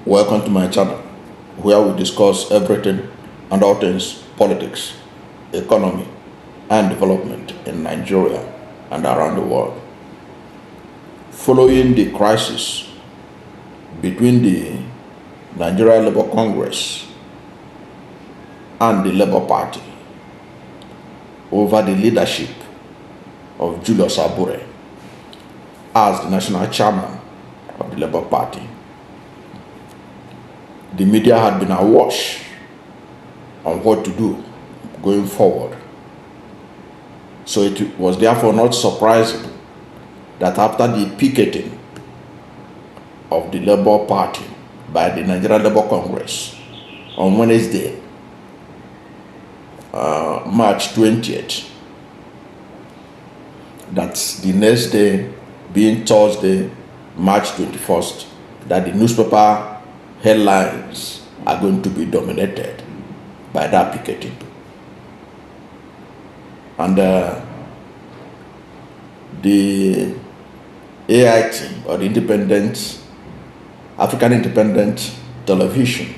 Welcome to my channel, where we discuss everything and all things politics, economy, and development in Nigeria and around the world. Following the crisis between the Nigeria Labour Congress and the Labour Party over the leadership of Julius Abure as the national chairman of the Labour Party, the media had been awash on what to do going forward. So it was therefore not surprising that after the picketing of the Labour Party by the Nigeria Labour Congress on Wednesday, March 20th, that's the next day being Thursday, March 21st, that the newspaper headlines are going to be dominated by that picketing. And the AIT, or the African Independent Television,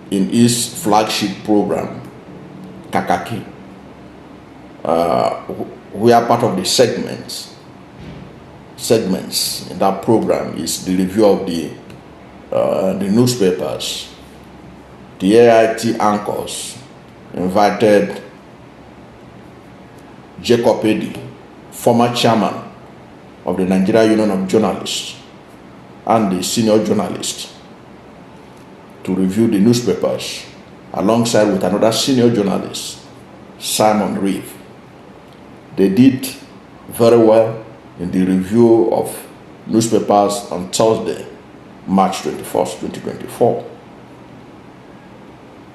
in its flagship program, Kakaki, we are part of the segments in that program is the review of the newspapers. The AIT anchors invited Jacob Eddy, former chairman of the Nigeria Union of Journalists and the senior journalist, to review the newspapers alongside with another senior journalist, Simon Reeve. They did very well in the review of newspapers on Thursday, March 21st, 2024.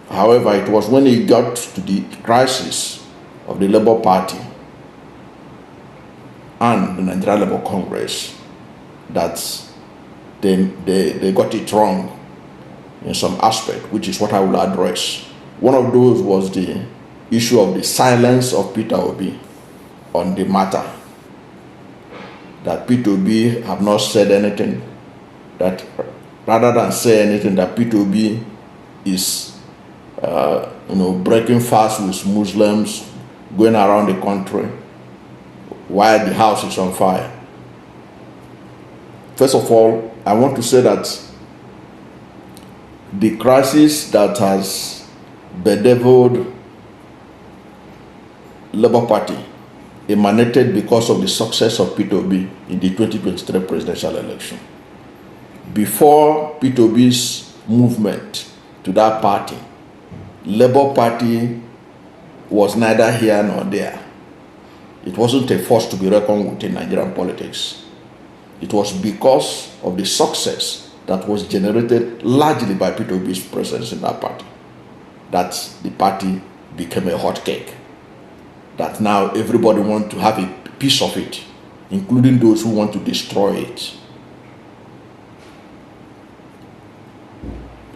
However, it was when it got to the crisis of the Labour Party and the Nigeria Labour Congress that they got it wrong in some aspect, which is what I will address. One of those was the issue of the silence of Peter Obi on the matter, that Peter Obi have not said anything, that rather than say anything, that Peter Obi is breaking fast with Muslims, going around the country while the house is on fire. First of all, I want to say that the crisis that has bedeviled Labour Party emanated because of the success of Peter Obi in the 2023 presidential election. Before Peter Obi's movement to that party, Labour Party was neither here nor there. It wasn't a force to be reckoned with in Nigerian politics. It was because of the success that was generated largely by Peter Obi's presence in that party that the party became a hot cake, that now everybody wants to have a piece of it, including those who want to destroy it.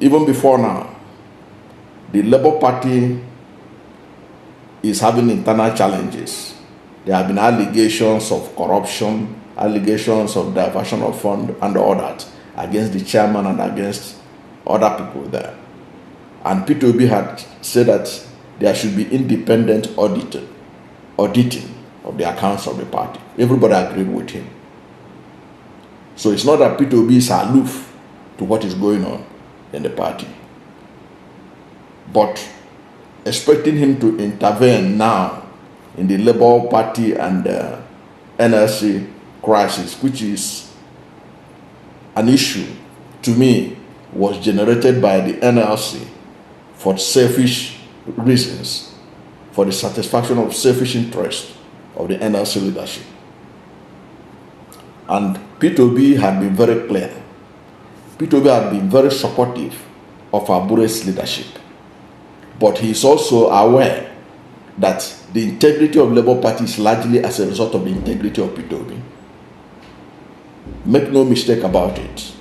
Even before now, the Labour Party is having internal challenges. There have been allegations of corruption, allegations of diversion of funds and all that against the chairman and against other people there. And Peter Obi had said that there should be independent auditing of the accounts of the party. Everybody agreed with him. So it's not that Peter Obi is aloof to what is going on in the party, but expecting him to intervene now in the Labour Party and NLC crisis, which is an issue to me, was generated by the NLC for selfish reasons, for the satisfaction of selfish interest of the NLC leadership. And Peter Obi had been very clear. Peter Obi had been very supportive of Abure's leadership. But he is also aware that the integrity of Labour Party is largely as a result of the integrity of Peter Obi. Make no mistake about it.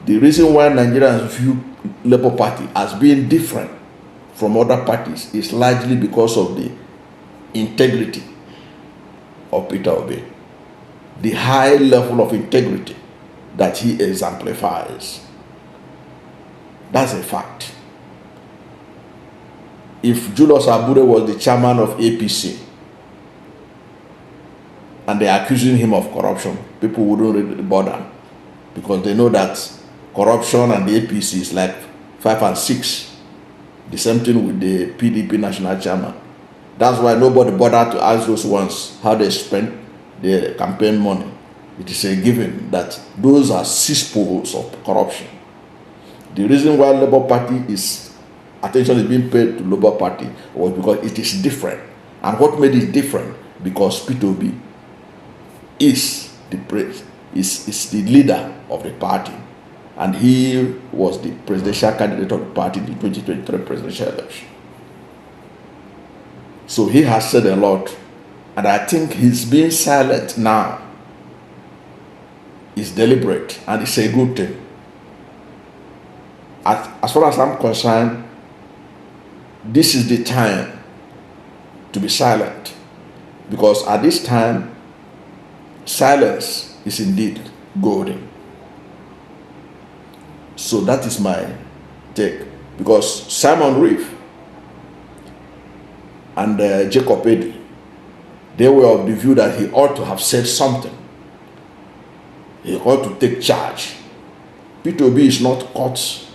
The reason why Nigerians view Labour Party as being different from other parties is largely because of the integrity of Peter Obi. The high level of integrity that he exemplifies. That's a fact. If Julius Abure was the chairman of APC and they're accusing him of corruption, people wouldn't really bother, because they know that corruption and the APC is like 5 and 6. The same thing with the PDP national chairman. That's why nobody bothered to ask those ones how they spent their campaign money. It is a given that those are cesspools of corruption. The reason why Labour Party attention is being paid to Labour Party was because it is different. And what made it different? Because Peter Obi is the leader of the party, and he was the presidential candidate of the party in the 2023 presidential election. So he has said a lot, and I think his being silent now is deliberate, and it's a good thing. As far as I'm concerned, this is the time to be silent, because at this time, silence is indeed golden. So that is my take, because Simon Reeve and Jacob Eddy, they were of the view that he ought to have said something. He ought to take charge. Peter Obi is not caught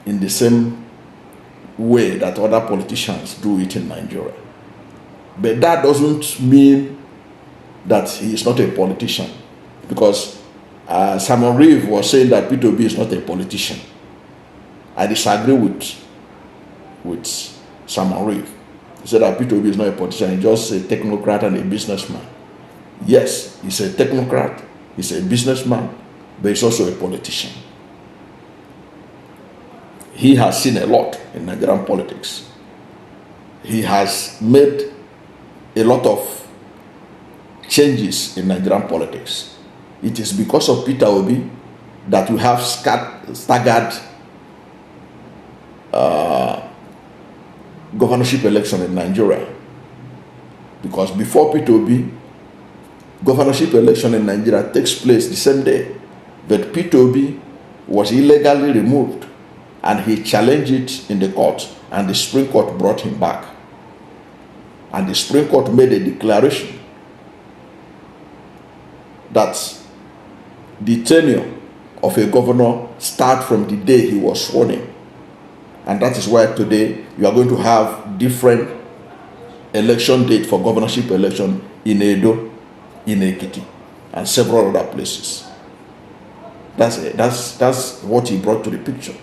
in the same way that other politicians do it in Nigeria. But that doesn't mean that he is not a politician, because Simon Reeve was saying that Peter Obi is not a politician. I disagree with Simon Reeve. He said that Peter Obi is not a politician, he's just a technocrat and a businessman. Yes, he's a technocrat, he's a businessman, but he's also a politician. He has seen a lot in Nigerian politics. He has made a lot of changes in Nigerian politics. It is because of Peter Obi that we have staggered governorship election in Nigeria. Because before Peter Obi, governorship election in Nigeria takes place the same day. But Peter Obi was illegally removed, and he challenged it in the court, and the Supreme Court brought him back. And the Supreme Court made a declaration that the tenure of a governor starts from the day he was sworn in. And that is why today you are going to have different election date for governorship election in Edo, in Ekiti, and several other places. That's what he brought to the picture.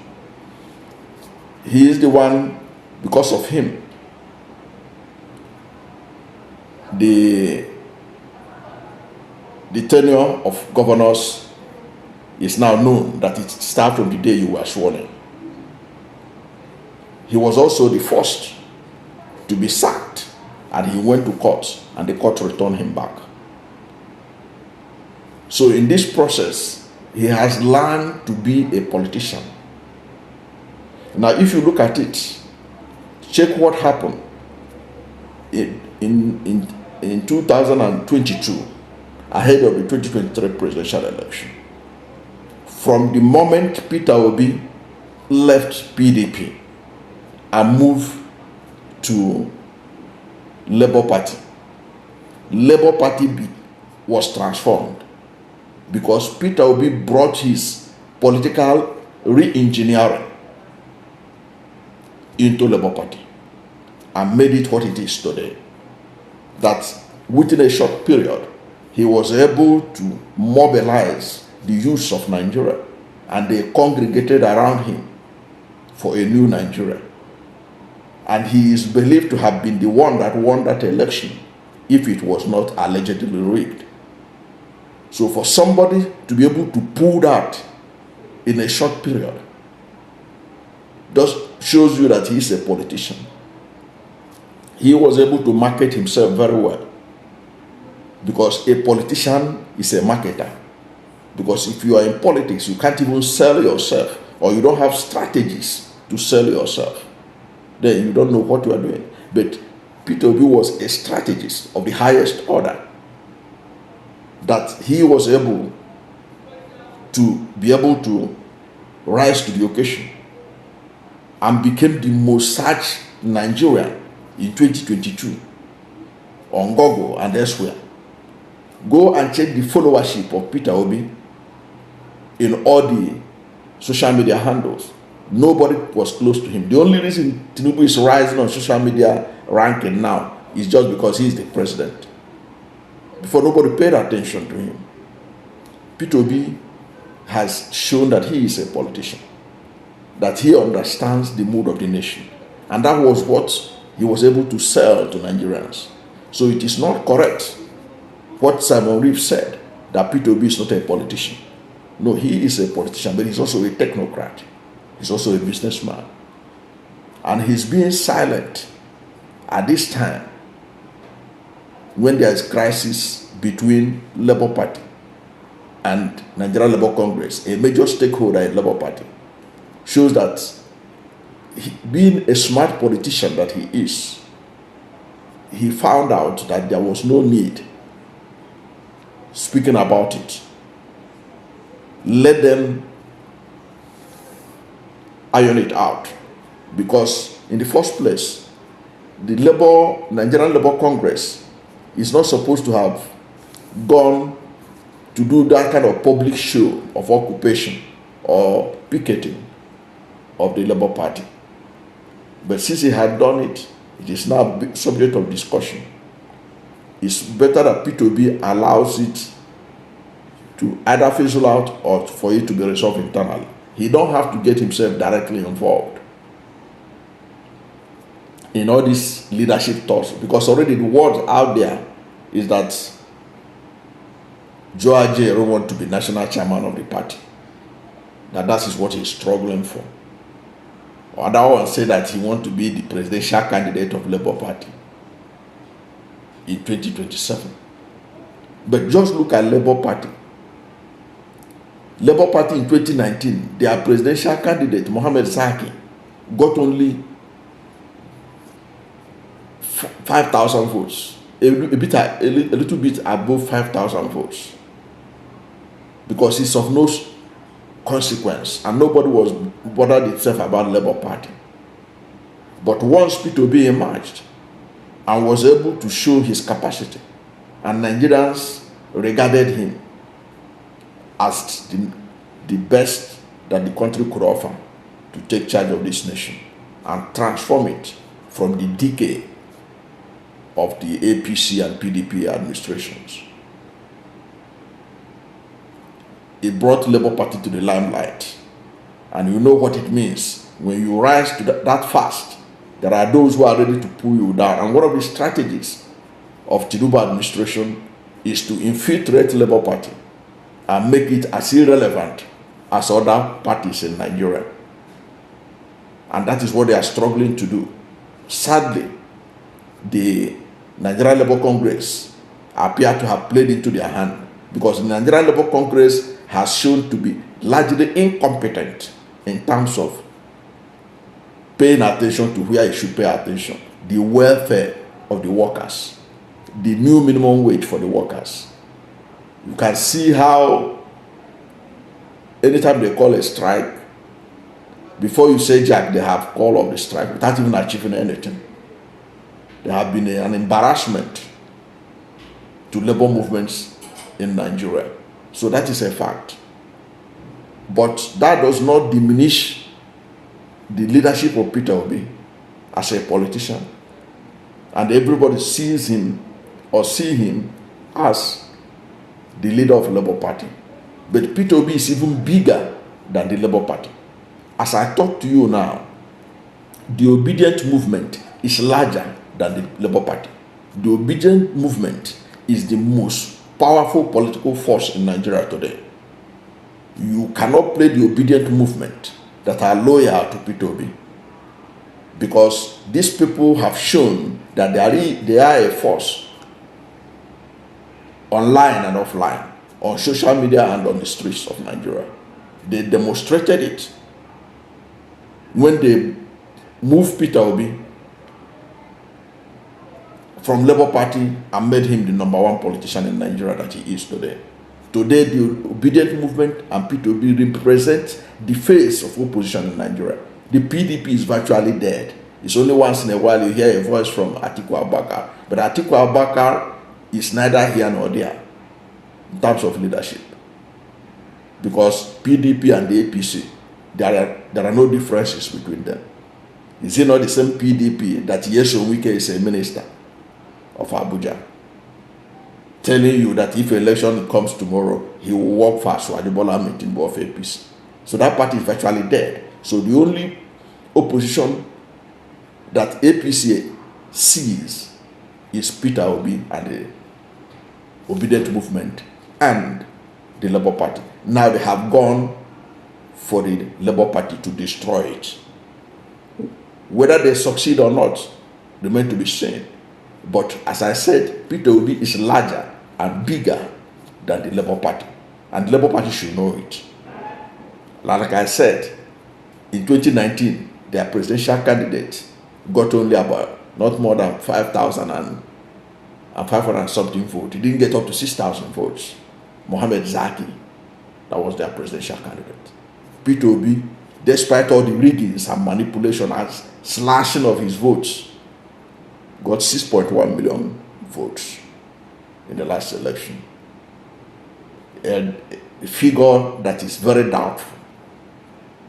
He is the one, because of him, the tenure of governors is now known that it starts from the day you were sworn in. He was also the first to be sacked, and he went to court, and the court returned him back. So in this process, he has learned to be a politician. Now, if you look at it, check what happened in 2022, ahead of the 2023 presidential election. From the moment Peter Obi left PDP and moved to Labour Party, Labour Party was transformed, because Peter Obi brought his political re-engineering into Labour Party and made it what it is today. That within a short period, he was able to mobilize the youth of Nigeria, and they congregated around him for a new Nigeria. And he is believed to have been the one that won that election, if it was not allegedly rigged. So for somebody to be able to pull that in a short period just shows you that he is a politician. He was able to market himself very well, because a politician is a marketer. Because if you are in politics, you can't even sell yourself, or you don't have strategies to sell yourself, then you don't know what you are doing. But Peter Obi was a strategist of the highest order, that he was able to be able to rise to the occasion and became the most searched Nigerian in 2022 on Google and elsewhere. Go and check the followership of Peter Obi in all the social media handles. Nobody was close to him. The only reason Tinubu is rising on social media ranking now is just because he is the president. Before, nobody paid attention to him. Peter Obi has shown that he is a politician, that he understands the mood of the nation. And that was what he was able to sell to Nigerians. So it is not correct what Simon Reeve said, that Peter Obi is not a politician. No, he is a politician, but he's also a technocrat. He's also a businessman. And he's being silent at this time when there is crisis between Labour Party and Nigeria Labour Congress, a major stakeholder in Labour Party. Shows that being a smart politician that he is, he found out that there was no need speaking about it. Let them iron it out, because in the first place, the Nigerian Labour Congress is not supposed to have gone to do that kind of public show of occupation or picketing of the Labour Party. But since he had done it, it is now a subject of discussion. It's better that Peter Obi allows it to either fizzle out or for it to be resolved internally. He don't have to get himself directly involved in all these leadership thoughts, because already the word out there is that Joe Ajero wants to be national chairman of the party. That is what he's struggling for. Other one say that he wants to be the presidential candidate of Labour Party in 2027. But just look at Labour Party. Labour Party in 2019, their presidential candidate, Mohamed Saki, got only 5,000 votes. A little bit above 5,000 votes. Because it's of no consequence, and nobody was bothered itself about Labour Party. But once Peter Obi emerged and was able to show his capacity, and Nigerians regarded him as the best that the country could offer to take charge of this nation and transform it from the decay of the APC and PDP administrations. It brought Labour Party to the limelight. And you know what it means. When you rise to that fast, there are those who are ready to pull you down. And one of the strategies of Tinubu administration is to infiltrate Labour Party and make it as irrelevant as other parties in Nigeria. And that is what they are struggling to do. Sadly, the Nigerian Labour Congress appear to have played into their hand, because the Nigerian Labour Congress has shown to be largely incompetent in terms of paying attention to where it should pay attention. The welfare of the workers, the new minimum wage for the workers. You can see how anytime they call a strike, before you say jack, they have called off the strike without even achieving anything. There have been an embarrassment to labor movements in Nigeria. So that is a fact. But that does not diminish the leadership of Peter Obi as a politician. And everybody sees him or see him as the leader of the Labour Party. But Peter Obi is even bigger than the Labour Party. As I talk to you now, the obedient movement is larger than the Labour Party. The obedient movement is the most powerful political force in Nigeria today. You cannot play the obedient movement that are loyal to Peter Obi, because these people have shown that they are a force online and offline, on social media and on the streets of Nigeria. They demonstrated it when they moved Peter Obi from Labour Party and made him the #1 politician in Nigeria that he is today. Today, the obedient movement and Peter Obi represent the face of opposition in Nigeria. The PDP is virtually dead. It's only once in a while you hear a voice from Atiku Abubakar. But Atiku Abubakar is neither here nor there in terms of leadership. Because PDP and the APC, there are no differences between them. Is it not the same PDP that Yeso Wike is a minister of Abuja, telling you that if election comes tomorrow, he will work for Aswadibola meeting of APC? So that party is virtually dead. So the only opposition that APC sees is Peter Obi and the obedient movement and the Labour Party. Now they have gone for the Labour Party to destroy it. Whether they succeed or not remains to be seen. But as I said, Peter Obi is larger and bigger than the Labour Party. And the Labour Party should know it. Like I said, in 2019, their presidential candidate got only about not more than 5,500 something votes. He didn't get up to 6,000 votes. Mohamed Zaki, that was their presidential candidate. Peter Obi, despite all the riggings and manipulation and slashing of his votes, got 6.1 million votes in the last election. And a figure that is very doubtful,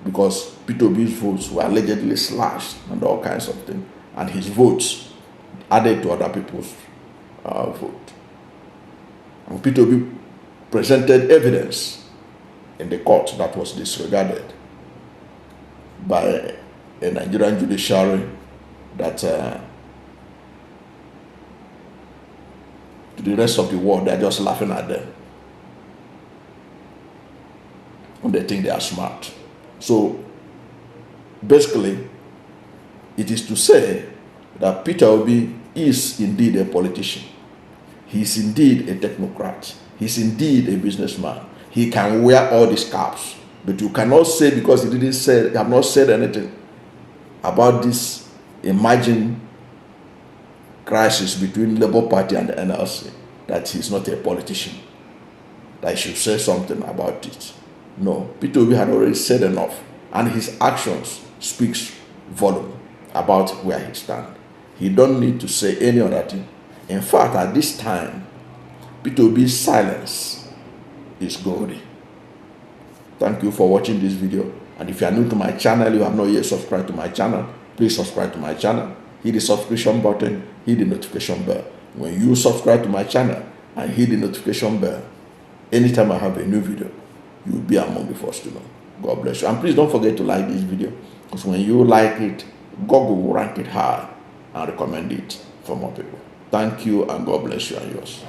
because Peter Obi's votes were allegedly slashed and all kinds of things, and his votes added to other people's vote. And Peter Obi presented evidence in the court that was disregarded by a Nigerian judiciary that to the rest of the world, they're just laughing at them. And they think they are smart. So basically, it is to say that Peter Obi is indeed a politician. He is indeed a technocrat. He is indeed a businessman. He can wear all these caps. But you cannot say, because he didn't say, have not said anything about this emerging crisis between Labour Party and the NLC, that he's not a politician, that he should say something about it. No, Peter Obi had already said enough, and his actions speaks volume about where he stands. He don't need to say any other thing. In fact, at this time, Peter Obi's silence is golden. Thank you for watching this video. And if you are new to my channel, you have not yet subscribed to my channel, please subscribe to my channel. Hit the subscription button, hit the notification bell. When you subscribe to my channel and hit the notification bell, anytime I have a new video, you will be among the first to know. God bless you. And please don't forget to like this video, because when you like it, Google will rank it high and recommend it for more people. Thank you, and God bless you and yours.